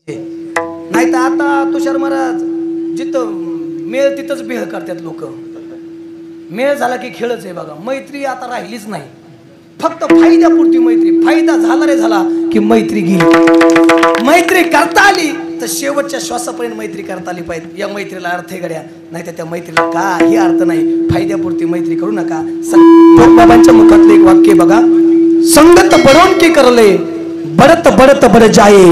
नाही तर आता तुषार महाराज जिथं मेळ तिथंच भेळ करतात लोक. मेळ झाला की खेळच आहे बघा. मैत्री आता राहिलीच नाही. फक्त फायद्यापुरती मैत्री. फायदा झाला रे झाला की मैत्री गेली. मैत्री करता आली तर शेवटच्या श्वासापर्यंत मैत्री करता आली पाहिजे. या मैत्रीला अर्थ आहे गड्या, नाही तर त्या मैत्रीला काही अर्थ नाही. फायद्यापुरती मैत्री करू नका. बाबांच्या मुखातलं एक वाक्य बघा, संगत बड़ों के करले बड़त बड़त बढ़ जाए,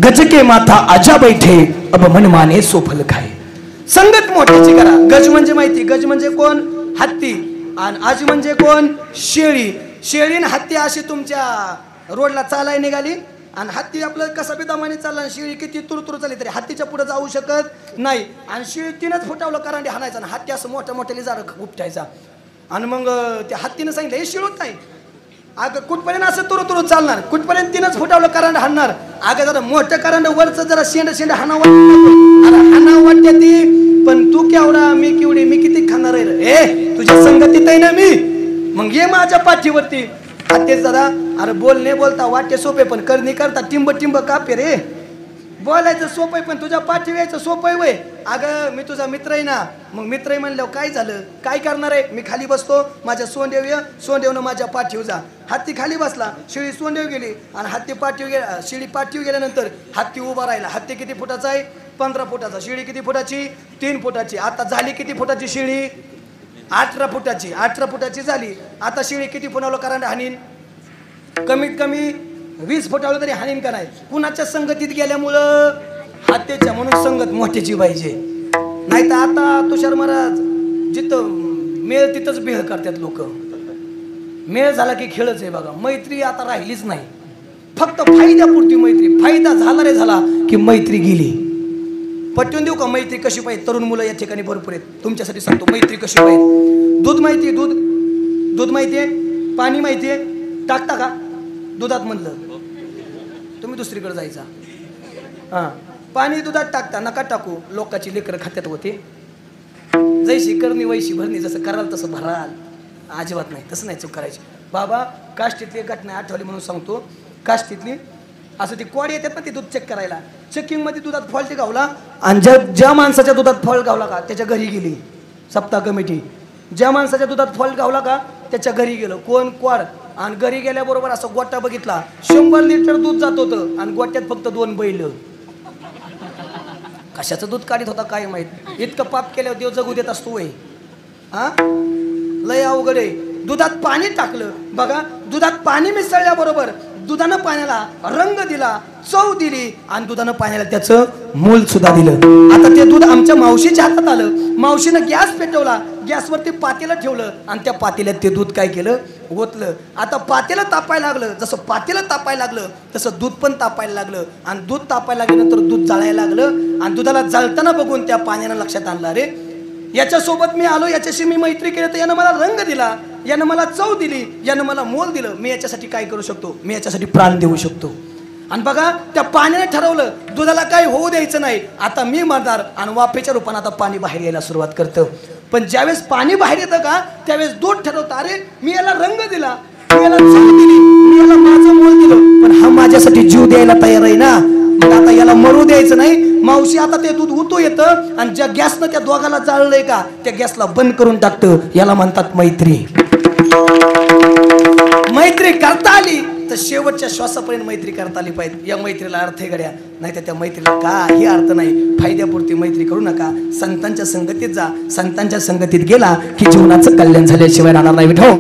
गज के माथा आजा बैठे अब मन माने सो फल खाए. संगत मोठ्याची करा. गज म्हणजे माहिती, गज म्हणजे कोण? हत्ती. आणि आज म्हणजे कोण? शेळी. शेळी आणि हत्ती अशी तुमच्या रोडला चालाय निघाली आणि हत्ती आपलं कसा बिदामाने चालला आणि शेळी किती तुरतुर चालली तरी हत्तीच्या पुढे जाऊ शकत नाही. आणि शेळी तीनच फुटावलं करांडी हाणायचा आणि हत्ती असं मोठ्या मोठ्याने जारं उपटायचा. आणि मग त्या हत्तीनं सांगितलं हे शिळूच नाही. अगं कुठपर्यंत असं तुरतुर चालणार, कुठपर्यंत तीनच फुटावलं करांड हाणणार. अगं जरा मोठं करांड वरच जरा शेंड शेंड हाना वाटते ती. पण तू केवढा मी केवढी, मी किती खाणार आहे. ए तुझ्या संगतीत आहे ना मी, मग ये माझ्या पाठीवरती. हत्तीच दादा अरे बोलणे बोलता वाटे सोपे पण करणी करता टिंब टिंब कापे रे. बोलायचं सोपं पण तुझ्या पाठी यायचं सोपं वय. अगं मी तुझा मित्र आहे ना. मग मित्र आहे म्हणल्यावर काय झालं, काय करणार आहे. मी खाली बसतो, माझ्या सोंडेव ये, सोंडेवनं माझ्या पाठीव जा. हत्ती खाली बसला, शेळी सोंडेव गेली आणि हत्ती पाठीव गेला. शेळी पाठीव गेल्यानंतर हत्ती उभा राहिला. हत्ती किती फुटाचा आहे? 15 फुटाचा. शेळी किती फुटाची? 3 फुटाची. आता झाली किती फुटाची शेळी? 18 फुटाची. 18 फुटाची झाली. आता शेळी किती फुटावलं कारण हानीन? कमीत कमी 20 फुटावलं तरी हानीन का नाही. कुणाच्या संगतीत गेल्यामुळं? हत्तीच्या. म्हणून संगत मोठ्याची पाहिजे. नाही तर आता तुषार महाराज जिथं मेळ तिथंच भेळ करतात लोक. मेळ झाला की खेळच आहे बघा. मैत्री आता राहिलीच नाही. फक्त फायद्यापुरती मैत्री. फायदा झाला रे झाला की मैत्री गेली. पटवून देऊ का मैत्री कशी पाहिजे? तरुण मुलं या ठिकाणी भरपूर आहेत, तुमच्यासाठी सांगतो मैत्री कशी पाहिजे. दूध माहिती आहे? दूध माहिती आहे? पाणी माहिती आहे? टाकता का दुधात? म्हणलं तुम्ही दुसरीकडे जायचा. हां पाणी दुधात टाकता नका टाकू. लोकांची लेकरं खात्यात होते. जैशी करणी वैशी भरणी. जसं कराल तसं भराल. अजिबात नाही, तसं नाही चूक करायची. बाबा काष्टीतली घटना आठवली म्हणून सांगतो. काष्टीतली असं ती कोड येतात ना, ते दूध चेक करायला. चेकिंगमध्ये दुधात फॉल्ट गावला आणि ज्या माणसाच्या दुधात फॉल्ट गावला का त्याच्या घरी गेली सप्ताह कमिटी. ज्या माणसाच्या दुधात फॉल्ट गावला का त्याच्या घरी गेलं. कोण? क्वाड. आणि घरी गेल्याबरोबर असं गोटा बघितला, 100 लिटर दूध जात होतं आणि गोट्यात फक्त 2 बैल. कशाचं दूध काढत होता काय माहित. इतकं पाप केल्यावर देव जगू देत असतो वय. हा लय अवघड आहे. दुधात पाणी टाकलं बघा. दुधात पाणी मिसळल्याबरोबर दुधानं पाण्याला रंग दिला, चव दिली आणि दुधानं पाण्याला त्याचं मूल सुद्धा दिलं. आता ते दूध आमच्या मावशीच्या हातात आलं. मावशीनं गॅस पेटवला, गॅसवरती पातेलं ठेवलं आणि त्या पातेल्यात ते दूध काय केलं? ओतलं. आता पातेलं तापायला लागलं. जसं पातेलं तापायला लागलं तसं दूध पण तापायला लागलं. आणि दूध तापायला लागल्यानंतर दूध जाळायला लागलं. आणि दुधाला जळताना बघून त्या पाण्यानं लक्षात आणलं, अरे याच्यासोबत मी आलो, याच्याशी मी मैत्री केली तर यानं मला रंग दिला, यानं मला चव दिली, यानं मला मोल दिलं. मी याच्यासाठी काय करू शकतो? मी याच्यासाठी प्राण देऊ शकतो. आणि बघा त्या पाण्याने ठरवलं दुधाला काय होऊ द्यायचं नाही. आता मी मरणार आणि वाफेच्या रूपाने आता पाणी बाहेर यायला सुरुवात करतं. पण ज्यावेळेस पाणी बाहेर येतं का त्यावेळेस दूध ठरवतं, अरे मी याला रंग दिला, मी याला चव दिली, मी याला माझं मोल दिलं, पण हा माझ्यासाठी जीव द्यायला तयार आहे ना. मग आता याला मरू द्यायचं नाही. मावशी आता ते दूध उतू येतं आणि ज्या गॅसनं त्या दोघाला जाळलंय का त्या गॅसला बंद करून टाकतं. याला म्हणतात मैत्री. मैत्री करता आली तर शेवटच्या श्वासापर्यंत मैत्री करता आली पाहिजे. या मैत्रीला अर्थ आहे गड्या, नाही तर त्या मैत्रीला काही अर्थ नाही. फायद्यापुरती मैत्री करू नका. संतांच्या संगतीत जा. संतांच्या संगतीत गेला की जीवनाचं कल्याण झाल्याशिवाय राहणार नाही. विठो.